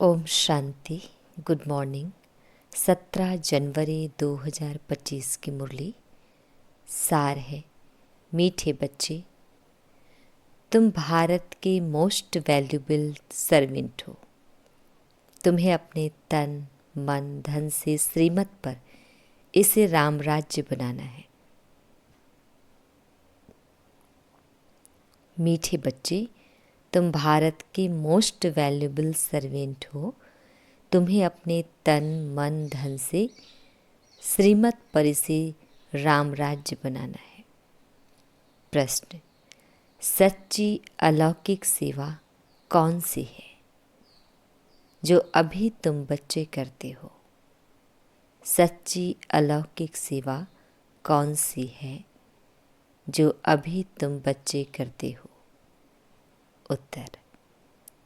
Om Shanti. Good morning. 17 जनवरी 2025 की मुरली सार है। मीठे बच्चे, तुम भारत के मोस्ट वैल्यूबल सर्वेंट हो। तुम्हें अपने तन मन धन से श्रीमत पर इसे राम राज्य बनाना है। मीठे बच्चे, तुम भारत के मोस्ट वैल्यूबल सर्वेंट हो। तुम्हें अपने तन मन धन से श्रीमत पर इसे राम राज्य बनाना है। प्रश्न, सच्ची अलौकिक सेवा कौन सी है जो अभी तुम बच्चे करते हो? सच्ची अलौकिक सेवा कौन सी है जो अभी तुम बच्चे करते हो? उत्तर,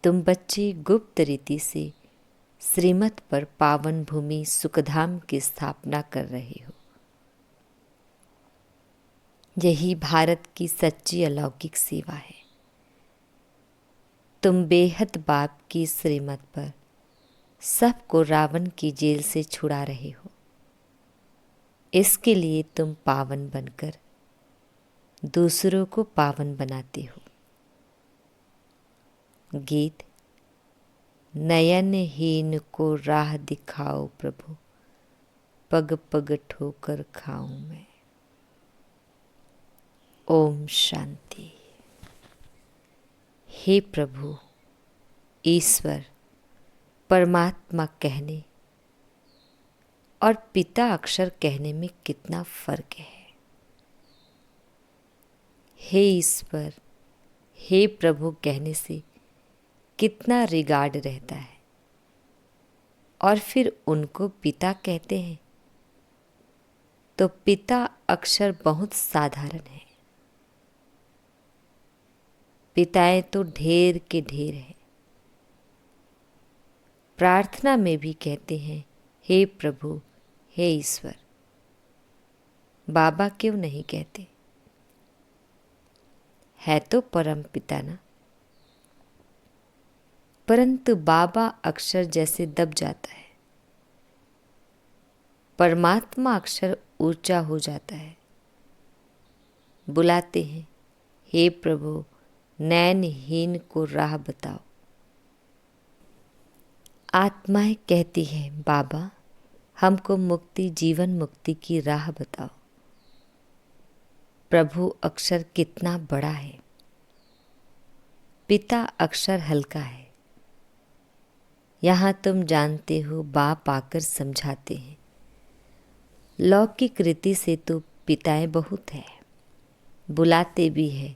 तुम बच्चे गुप्त रीति से श्रीमत पर पावन भूमि सुखधाम की स्थापना कर रहे हो। यही भारत की सच्ची अलौकिक सेवा है। तुम बेहद बाप की श्रीमत पर सबको रावण की जेल से छुड़ा रहे हो। इसके लिए तुम पावन बनकर दूसरों को पावन बनाते हो। गीत, नयनहीन को राह दिखाओ प्रभु, पग पग ठोकर खाऊं मैं। ओम शांति। हे प्रभु, ईश्वर परमात्मा कहने और पिता अक्षर कहने में कितना फर्क है। हे ईश्वर, हे प्रभु कहने से कितना रिगार्ड रहता है, और फिर उनको पिता कहते हैं तो पिता अक्षर बहुत साधारण है। पिताएं तो ढेर के ढेर हैं। प्रार्थना में भी कहते हैं हे प्रभु, हे ईश्वर। बाबा क्यों नहीं कहते? है तो परम पिता ना। परंतु बाबा अक्षर जैसे दब जाता है, परमात्मा अक्षर ऊंचा हो जाता है। बुलाते हैं हे प्रभु, नयनहीन को राह बताओ। आत्माएं कहती हैं बाबा, हमको मुक्ति जीवन मुक्ति की राह बताओ। प्रभु अक्षर कितना बड़ा है, पिता अक्षर हल्का है। यहाँ तुम जानते हो, बाप आकर समझाते हैं। लौकिक रीति से तो पिताएं बहुत है, बुलाते भी है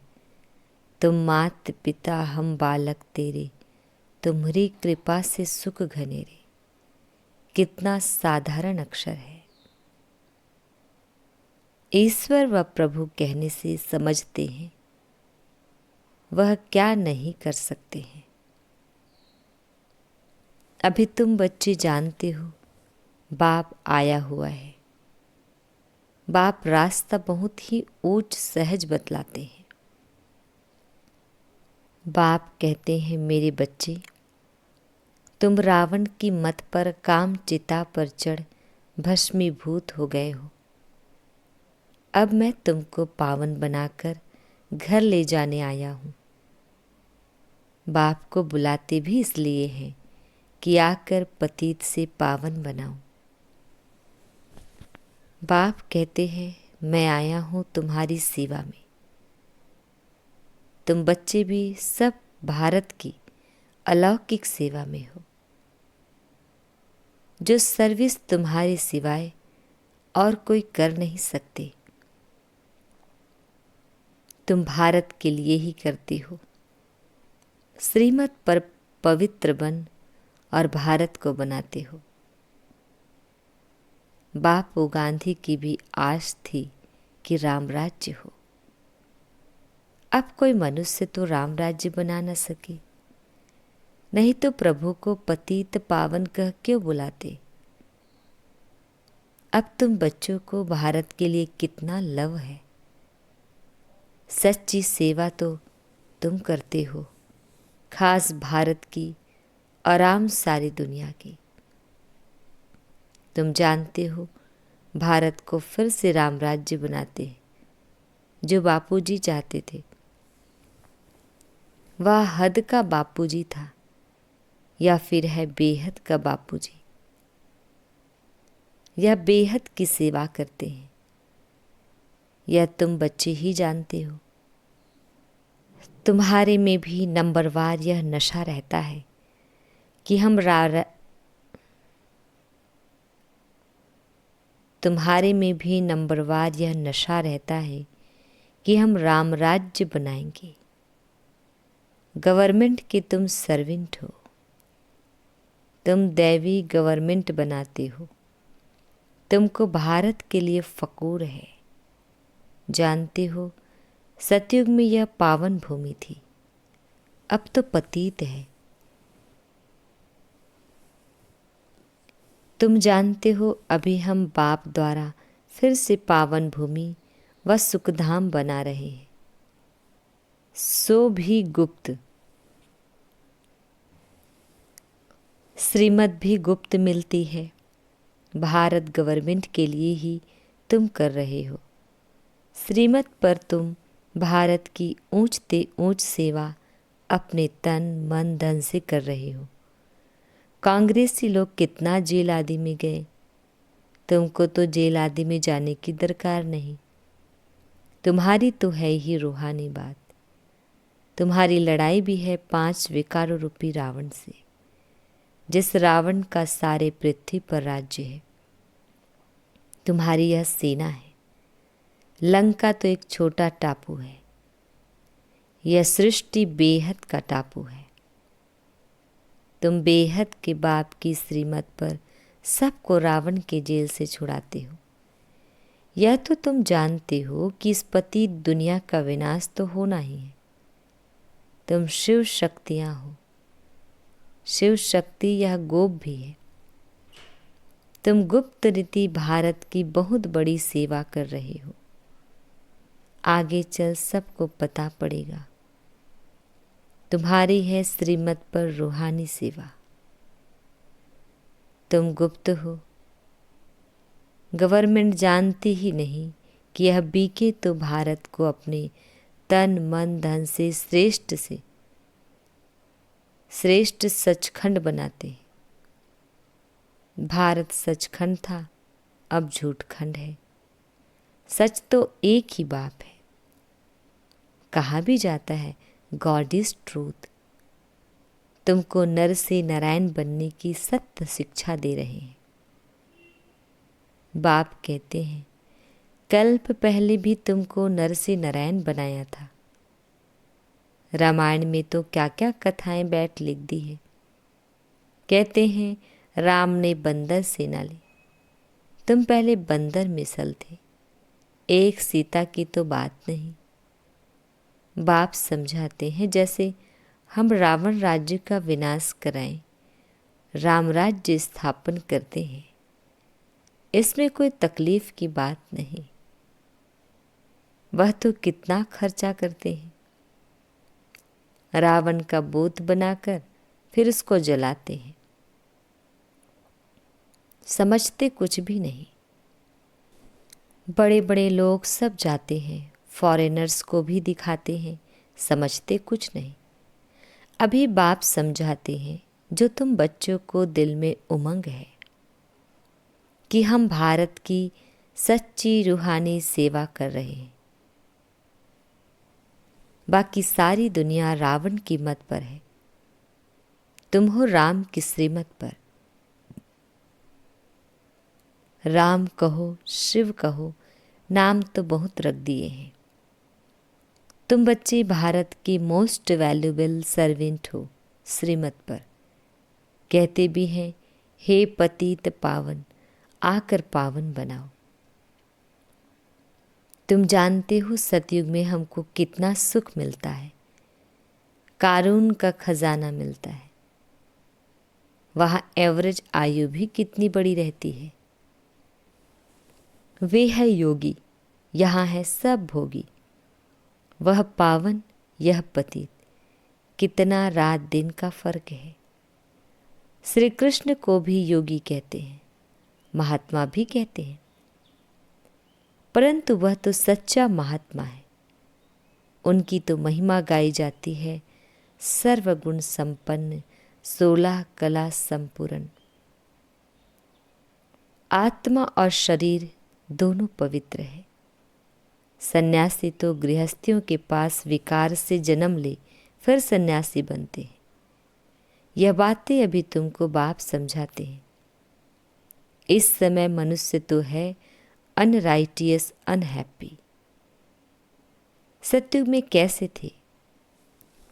तुम मात पिता हम बालक तेरे, तुम्हारी कृपा से सुख घनेरे। कितना साधारण अक्षर है। ईश्वर व प्रभु कहने से समझते हैं वह क्या नहीं कर सकते हैं। अभी तुम बच्चे जानते हो बाप आया हुआ है। बाप रास्ता बहुत ही ऊंच सहज बतलाते हैं। बाप कहते हैं मेरे बच्चे, तुम रावण की मत पर काम चिता पर चढ़ भस्मीभूत हो गए हो। अब मैं तुमको पावन बनाकर घर ले जाने आया हूँ। बाप को बुलाते भी इसलिए हैं कि आकर पतित से पावन बनाऊं। बाप कहते हैं मैं आया हूँ तुम्हारी सेवा में। तुम बच्चे भी सब भारत की अलौकिक सेवा में हो, जो सर्विस तुम्हारे सिवाय और कोई कर नहीं सकते। तुम भारत के लिए ही करते हो। श्रीमत पर पवित्र बन और भारत को बनाते हो। बापू गांधी की भी आश थी कि राम राज्य हो। अब कोई मनुष्य तो राम राज्य बना न सके, नहीं तो प्रभु को पतित पावन कह क्यों बुलाते। अब तुम बच्चों को भारत के लिए कितना लव है। सच्ची सेवा तो तुम करते हो, खास भारत की आराम सारी दुनिया की। तुम जानते हो भारत को फिर से राम राज्य बनाते हैं, जो बापूजी चाहते थे। वह हद का बापूजी था या फिर है बेहद का बापूजी। यह बेहद की सेवा करते हैं, यह तुम बच्चे ही जानते हो। तुम्हारे में भी नंबरवार यह नशा रहता है कि तुम्हारे में भी नंबरवार यह नशा रहता है कि हम राम राज्य बनाएंगे। गवर्नमेंट के तुम सर्वेंट हो, तुम दैवी गवर्नमेंट बनाते हो। तुमको भारत के लिए फकूर है। जानते हो सतयुग में यह पावन भूमि थी, अब तो पतित है। तुम जानते हो अभी हम बाप द्वारा फिर से पावन भूमि व सुखधाम बना रहे हैं, सो भी गुप्त। श्रीमत भी गुप्त मिलती है। भारत गवर्नमेंट के लिए ही तुम कर रहे हो। श्रीमत पर तुम भारत की ऊंचते ऊंच सेवा अपने तन मन धन से कर रहे हो। कांग्रेसी लोग कितना जेल आदि में गए, तुमको तो जेल आदि में जाने की दरकार नहीं। तुम्हारी तो है ही रूहानी बात। तुम्हारी लड़ाई भी है 5 विकारों रूपी रावण से, जिस रावण का सारे पृथ्वी पर राज्य है। तुम्हारी यह सेना है। लंका तो एक छोटा टापू है, यह सृष्टि बेहद का टापू है। तुम बेहद के बाप की श्रीमत पर सबको रावण के जेल से छुड़ाते हो। यह तो तुम जानते हो कि इस पतित दुनिया का विनाश तो होना ही है। तुम शिव शक्तियाँ हो। शिव शक्ति यह गोप भी है। तुम गुप्त रीति भारत की बहुत बड़ी सेवा कर रहे हो। आगे चल सबको पता पड़ेगा। तुम्हारी है श्रीमत पर रूहानी सेवा। तुम गुप्त हो। गवर्नमेंट जानती ही नहीं कि यह बीके तो भारत को अपने तन मन धन से श्रेष्ठ सचखंड बनाते हैं। भारत सचखंड था, अब झूठखंड है। सच तो एक ही बाप है। कहा भी जाता है गॉड इज ट्रूथ। तुमको नर से नारायण बनने की सत्य शिक्षा दे रहे हैं। बाप कहते हैं कल्प पहले भी तुमको नर से नारायण बनाया था। रामायण में तो क्या क्या कथाएं बैठ लिख दी है। कहते हैं राम ने बंदर सेना ली। तुम पहले बंदर मिसल थे, एक सीता की तो बात नहीं। बाप समझाते हैं जैसे हम रावण राज्य का विनाश कराएं, राम राज्य स्थापन करते हैं। इसमें कोई तकलीफ की बात नहीं। वह तो कितना खर्चा करते हैं। रावण का बोध बनाकर फिर उसको जलाते हैं। समझते कुछ भी नहीं। बड़े बड़े लोग सब जाते हैं, फॉरेनर्स को भी दिखाते हैं, समझते कुछ नहीं। अभी बाप समझाते हैं जो तुम बच्चों को दिल में उमंग है कि हम भारत की सच्ची रूहानी सेवा कर रहे हैं। बाकी सारी दुनिया रावण की मत पर है, तुम हो राम की श्रीमत पर। राम कहो, शिव कहो, नाम तो बहुत रख दिए हैं। तुम बच्चे भारत के मोस्ट वैल्यूएबल सर्वेंट हो श्रीमत पर। कहते भी हैं हे पतित पावन, आकर पावन बनाओ। तुम जानते हो सतयुग में हमको कितना सुख मिलता है। कारून का खजाना मिलता है। वहाँ एवरेज आयु भी कितनी बड़ी रहती है। वे है योगी, यहाँ है सब भोगी। वह पावन, यह पतित, कितना रात दिन का फर्क है। श्री कृष्ण को भी योगी कहते हैं, महात्मा भी कहते हैं, परंतु वह तो सच्चा महात्मा है। उनकी तो महिमा गाई जाती है, सर्वगुण संपन्न, 16 कला संपूर्ण। आत्मा और शरीर दोनों पवित्र है। सन्यासी तो गृहस्थियों के पास विकार से जन्म ले फिर सन्यासी बनते हैं। यह बातें अभी तुमको बाप समझाते हैं। इस समय मनुष्य तो है अनराइटियस, अनहैप्पी। सत्युग में कैसे थे?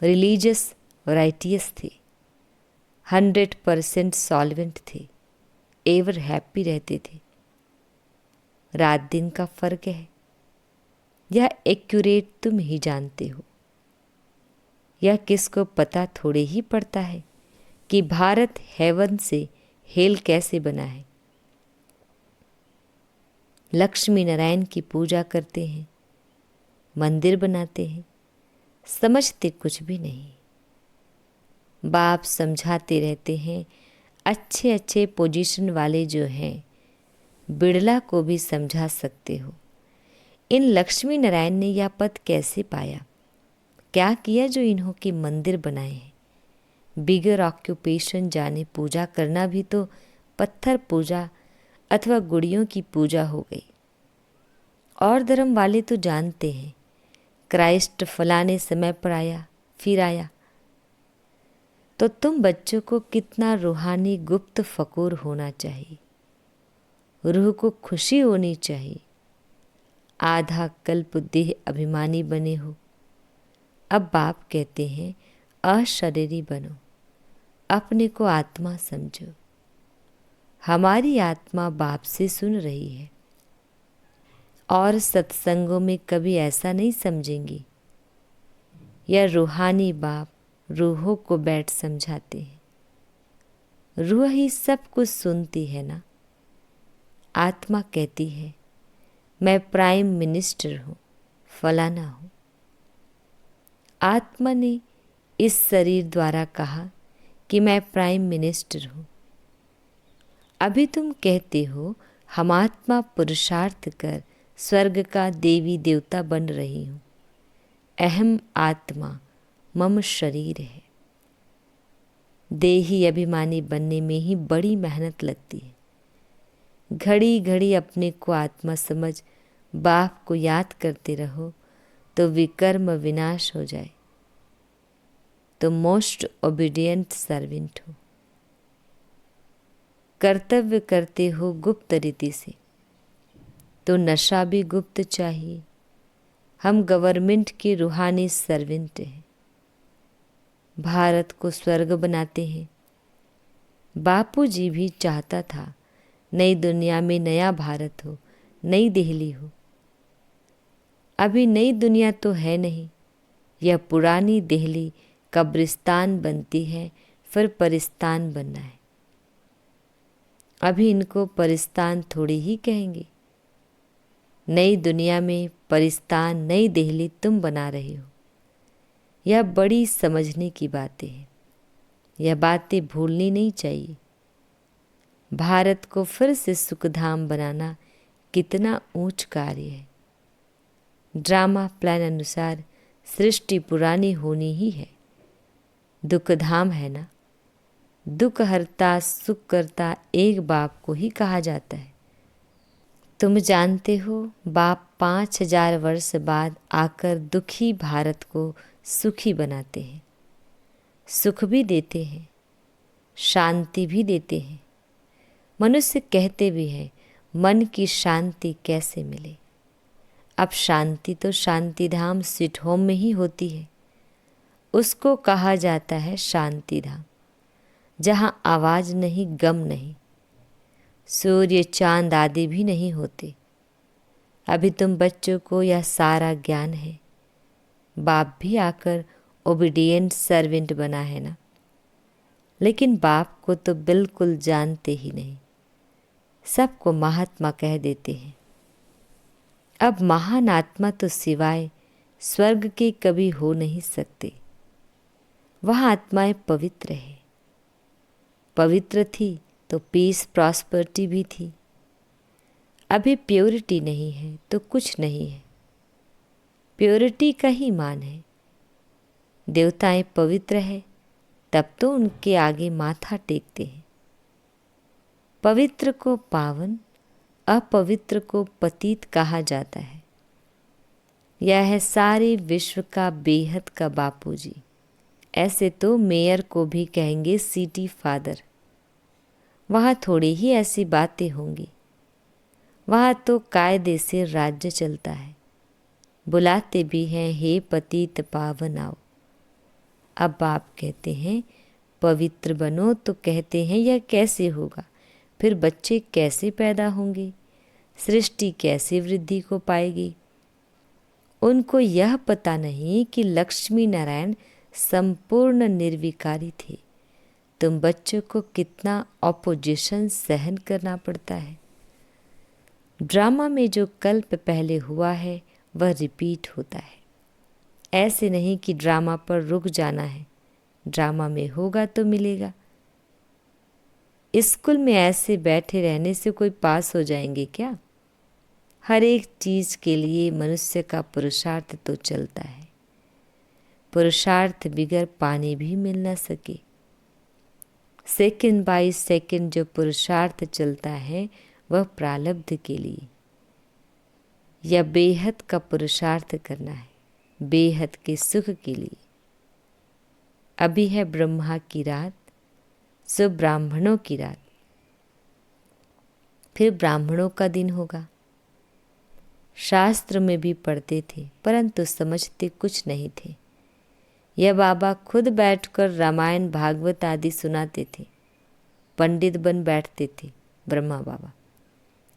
रिलीजियस, राइटियस थे, 100% सॉल्वेंट थे, एवर हैप्पी रहते थे। रात दिन का फर्क है। यह एक्यूरेट तुम ही जानते हो। यह किसको पता थोड़े ही पड़ता है कि भारत हेवन से हेल कैसे बना है। लक्ष्मी नारायण की पूजा करते हैं, मंदिर बनाते हैं, समझते कुछ भी नहीं। बाप समझाते रहते हैं। अच्छे अच्छे पोजीशन वाले जो हैं, बिड़ला को भी समझा सकते हो। इन लक्ष्मी नारायण ने यह पद कैसे पाया, क्या किया जो इन्हों के मंदिर बनाए हैं। बिगर ऑक्यूपेशन जाने पूजा करना भी तो पत्थर पूजा अथवा गुड़ियों की पूजा हो गई। और धर्म वाले तो जानते हैं क्राइस्ट फलाने समय पर आया, फिर आया। तो तुम बच्चों को कितना रूहानी गुप्त फकूर होना चाहिए, रूह को खुशी होनी चाहिए। आधा कल्प देह अभिमानी बने हो। अब बाप कहते हैं अशरीरी बनो, अपने को आत्मा समझो। हमारी आत्मा बाप से सुन रही है और सत्संगों में कभी ऐसा नहीं समझेंगी। यह रूहानी बाप रूहों को बैठ समझाते हैं। रूह ही सब कुछ सुनती है ना। आत्मा कहती है मैं प्राइम मिनिस्टर हूँ, फलाना हूँ। आत्मा ने इस शरीर द्वारा कहा कि मैं प्राइम मिनिस्टर हूँ। अभी तुम कहते हो हम आत्मा पुरुषार्थ कर स्वर्ग का देवी देवता बन रही हूँ। अहम आत्मा मम शरीर है। देही अभिमानी बनने में ही बड़ी मेहनत लगती है। घड़ी घड़ी अपने को आत्मा समझ बाप को याद करते रहो तो विकर्म विनाश हो जाए। तो मोस्ट ओबीडियंट सर्वेंट हो। कर्तव्य करते हो गुप्त रीति से तो नशा भी गुप्त चाहिए। हम गवर्नमेंट के रूहानी सर्वेंट हैं। भारत को स्वर्ग बनाते हैं। बापू जी भी चाहता था नई दुनिया में नया भारत हो, नई दिल्ली हो। अभी नई दुनिया तो है नहीं। यह पुरानी दिल्ली कब्रिस्तान बनती है, फिर परिस्तान बनना है। अभी इनको परिस्तान थोड़ी ही कहेंगे। नई दुनिया में परिस्तान, नई दिल्ली तुम बना रहे हो। यह बड़ी समझने की बातें हैं। यह बातें भूलनी नहीं चाहिए। भारत को फिर से सुखधाम बनाना कितना ऊंच कार्य है। ड्रामा प्लान अनुसार सृष्टि पुरानी होनी ही है। दुखधाम है ना। दुख हरता सुख करता एक बाप को ही कहा जाता है। तुम जानते हो बाप 5000 वर्ष बाद आकर दुखी भारत को सुखी बनाते हैं। सुख भी देते हैं, शांति भी देते हैं। मनुष्य कहते भी हैं मन की शांति कैसे मिले। अब शांति तो शांति धाम स्वीट होम में ही होती है। उसको कहा जाता है शांति धाम, जहाँ आवाज़ नहीं, गम नहीं, सूर्य चांद आदि भी नहीं होते। अभी तुम बच्चों को यह सारा ज्ञान है। बाप भी आकर ओबीडियंट सर्वेंट बना है ना। लेकिन बाप को तो बिल्कुल जानते ही नहीं। सबको महात्मा कह देते हैं। अब महान आत्मा तो सिवाय स्वर्ग के कभी हो नहीं सकते। वह आत्माएं पवित्र है। पवित्र थी तो पीस प्रॉस्पेरिटी भी थी। अभी प्योरिटी नहीं है तो कुछ नहीं है। प्योरिटी का ही मान है। देवताएं पवित्र है तब तो उनके आगे माथा टेकते हैं। पवित्र को पावन, अपवित्र को पतित कहा जाता है। यह है सारे विश्व का बेहद का बापूजी। ऐसे तो मेयर को भी कहेंगे सिटी फादर। वहाँ थोड़ी ही ऐसी बातें होंगी। वहाँ तो कायदे से राज्य चलता है। बुलाते भी हैं, हे पतित पावन आओ। अब आप कहते हैं पवित्र बनो तो कहते हैं यह कैसे होगा? फिर बच्चे कैसे पैदा होंगे? सृष्टि कैसे वृद्धि को पाएगी? उनको यह पता नहीं कि लक्ष्मी नारायण संपूर्ण निर्विकारी थे। तुम बच्चों को कितना ऑपोजिशन सहन करना पड़ता है। ड्रामा में जो कल्प पहले हुआ है वह रिपीट होता है। ऐसे नहीं कि ड्रामा पर रुक जाना है। ड्रामा में होगा तो मिलेगा। स्कूल में ऐसे बैठे रहने से कोई पास हो जाएंगे क्या? हर एक चीज के लिए मनुष्य का पुरुषार्थ तो चलता है। पुरुषार्थ बिगर पानी भी मिल न सके। सेकंड बाय सेकंड जो पुरुषार्थ चलता है वह प्रारब्ध के लिए या बेहद का पुरुषार्थ करना है, बेहद के सुख के लिए। अभी है ब्रह्मा की रात, सो ब्राह्मणों की रात। फिर ब्राह्मणों का दिन होगा। शास्त्र में भी पढ़ते थे परंतु समझते कुछ नहीं थे। यह बाबा खुद बैठकर रामायण भागवत आदि सुनाते थे। पंडित बन बैठते थे ब्रह्मा बाबा।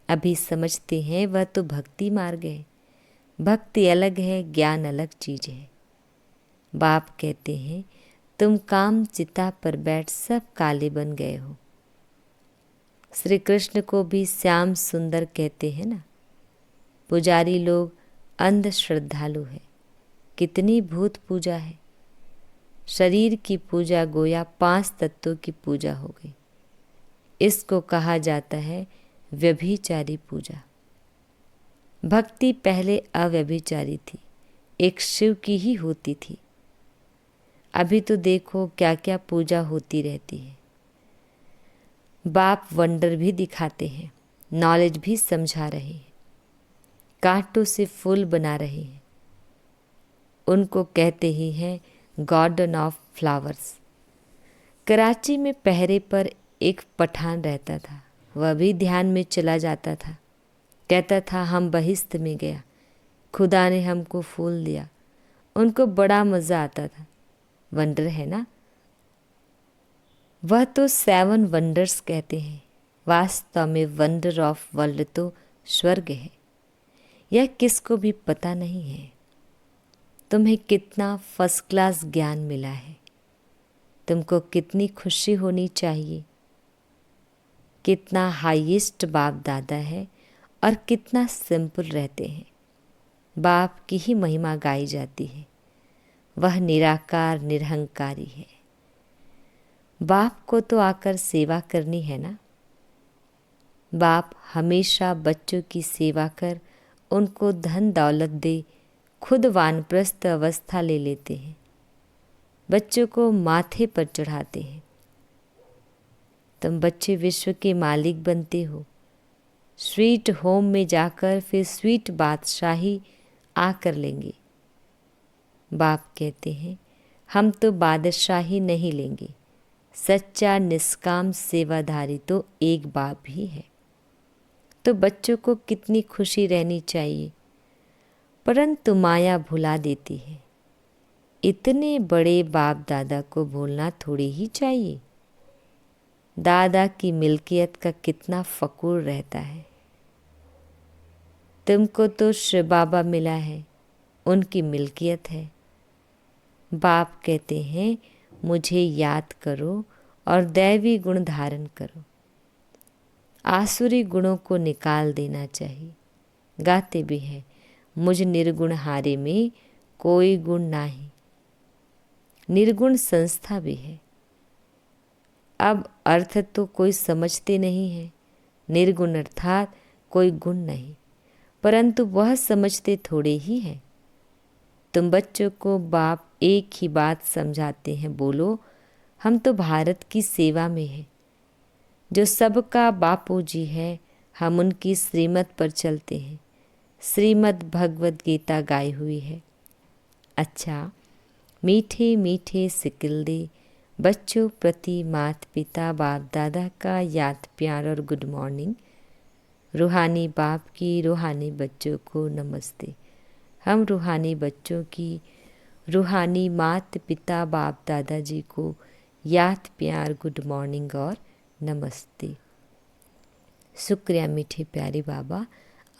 अभी समझते हैं वह तो भक्ति मार्ग है। भक्ति अलग है, ज्ञान अलग चीज है। बाप कहते हैं तुम काम चिता पर बैठ सब काले बन गए हो। श्री कृष्ण को भी श्याम सुंदर कहते हैं ना। पुजारी लोग अंध श्रद्धालु है। कितनी भूत पूजा है। शरीर की पूजा गोया 5 तत्वों की पूजा हो गई। इसको कहा जाता है व्यभिचारी पूजा। भक्ति पहले अव्यभिचारी थी, एक शिव की ही होती थी। अभी तो देखो क्या क्या पूजा होती रहती है। बाप वंडर भी दिखाते हैं, नॉलेज भी समझा रहे हैं, कांटों से फूल बना रहे हैं। उनको कहते ही हैं गार्डन ऑफ फ्लावर्स। कराची में पहरे पर एक पठान रहता था। वह भी ध्यान में चला जाता था। कहता था हम बहिश्त में गया, खुदा ने हमको फूल दिया। उनको बड़ा मज़ा आता था। वंडर है ना। वह तो 7 वंडर्स कहते हैं। वास्तव में वंडर ऑफ वर्ल्ड तो स्वर्ग है। यह किसको भी पता नहीं है। तुम्हें कितना फर्स्ट क्लास ज्ञान मिला है। तुमको कितनी खुशी होनी चाहिए। कितना हाईएस्ट बाप दादा है और कितना सिंपल रहते हैं। बाप की ही महिमा गाई जाती है। वह निराकार निरहंकारी है। बाप को तो आकर सेवा करनी है ना। बाप हमेशा बच्चों की सेवा कर उनको धन दौलत दे, खुद वानप्रस्थ अवस्था ले लेते हैं। बच्चों को माथे पर चढ़ाते हैं। तुम बच्चे विश्व के मालिक बनते हो। स्वीट होम में जाकर फिर स्वीट बादशाही आकर लेंगे। बाप कहते हैं हम तो बादशाही नहीं लेंगे। सच्चा निष्काम सेवाधारी तो एक बाप ही है। तो बच्चों को कितनी खुशी रहनी चाहिए, परंतु माया भुला देती है। इतने बड़े बाप दादा को भूलना थोड़ी ही चाहिए। दादा की मिल्कियत का कितना फकूर रहता है। तुमको तो श्री बाबा मिला है, उनकी मिल्कियत है। बाप कहते हैं मुझे याद करो और दैवी गुण धारण करो। आसुरी गुणों को निकाल देना चाहिए। गाते भी हैं मुझ निर्गुण हारे में कोई गुण नाही। निर्गुण संस्था भी है। अब अर्थ तो कोई समझते नहीं है। निर्गुण अर्थात कोई गुण नहीं, परंतु वह समझते थोड़े ही हैं। तुम बच्चों को बाप एक ही बात समझाते हैं, बोलो हम तो भारत की सेवा में हैं। जो सबका बापू जी है, हम उनकी श्रीमत पर चलते हैं। श्रीमद् भगवद गीता गाई हुई है। अच्छा, मीठे मीठे सिकिल्दे बच्चों प्रति माता पिता बाप दादा का याद प्यार और गुड मॉर्निंग। रूहानी बाप की रूहानी बच्चों को नमस्ते। हम रूहानी बच्चों की रूहानी माता पिता बाप दादा जी को याद प्यार गुड मॉर्निंग और नमस्ते। शुक्रिया मीठे प्यारे बाबा,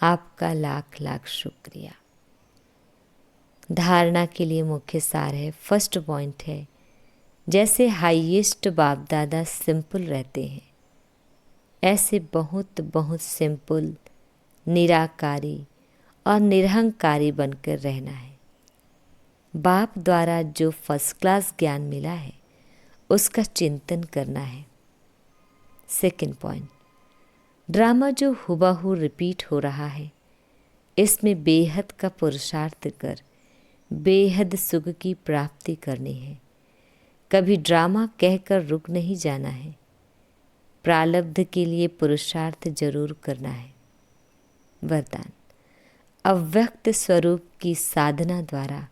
आपका लाख लाख शुक्रिया। धारणा के लिए मुख्य सार है, फर्स्ट पॉइंट है, जैसे हाईएस्ट बाप दादा सिंपल रहते हैं, ऐसे बहुत बहुत सिंपल, निराकारी और निरहंकारी बनकर रहना है। बाप द्वारा जो फर्स्ट क्लास ज्ञान मिला है उसका चिंतन करना है। सेकंड पॉइंट, ड्रामा जो हुबहू रिपीट हो रहा है, इसमें बेहद का पुरुषार्थ कर बेहद सुख की प्राप्ति करनी है। कभी ड्रामा कहकर रुक नहीं जाना है। प्रारब्ध के लिए पुरुषार्थ जरूर करना है। वरदान, अव्यक्त स्वरूप की साधना द्वारा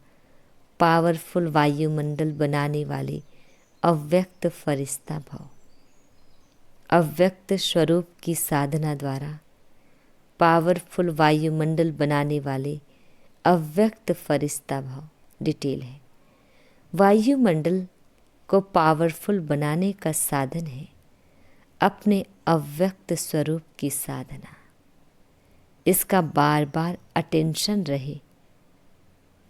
पावरफुल वायुमंडल बनाने वाले अव्यक्त फरिश्ता भव। अव्यक्त स्वरूप की साधना द्वारा पावरफुल वायुमंडल बनाने वाले अव्यक्त फरिश्ता भव। डिटेल है, वायुमंडल को पावरफुल बनाने का साधन है अपने अव्यक्त स्वरूप की साधना। इसका बार बार अटेंशन रहे,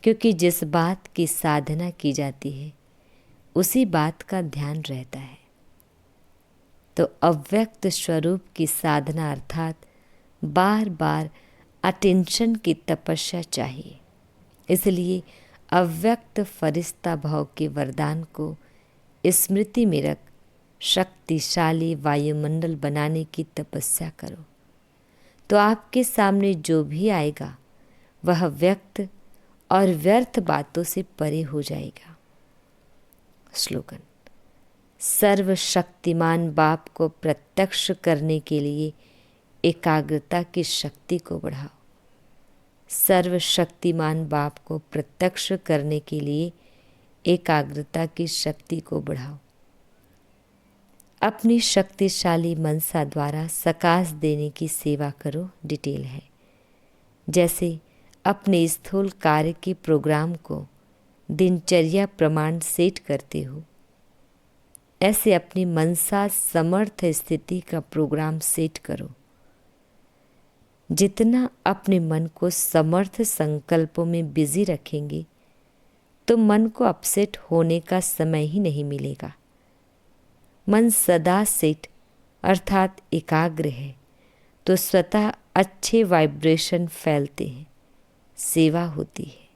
क्योंकि जिस बात की साधना की जाती है उसी बात का ध्यान रहता है। तो अव्यक्त स्वरूप की साधना अर्थात बार बार अटेंशन की तपस्या चाहिए। इसलिए अव्यक्त फरिश्ता भाव के वरदान को स्मृति में रख शक्तिशाली वायुमंडल बनाने की तपस्या करो, तो आपके सामने जो भी आएगा वह व्यक्त और व्यर्थ बातों से परे हो जाएगा। स्लोगन, सर्वशक्तिमान बाप को प्रत्यक्ष करने के लिए एकाग्रता की शक्ति को बढ़ाओ। सर्वशक्तिमान बाप को प्रत्यक्ष करने के लिए एकाग्रता की शक्ति को बढ़ाओ। अपनी शक्तिशाली मनसा द्वारा सकाश देने की सेवा करो। डिटेल है, जैसे अपने स्थूल कार्य के प्रोग्राम को दिनचर्या प्रमाण सेट करते हो, ऐसे अपनी मनसा समर्थ स्थिति का प्रोग्राम सेट करो। जितना अपने मन को समर्थ संकल्पों में बिजी रखेंगे तो मन को अपसेट होने का समय ही नहीं मिलेगा। मन सदा सेट अर्थात एकाग्र है तो स्वतः अच्छे वाइब्रेशन फैलते हैं, सेवा होती है।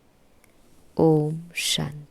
ओम शांति।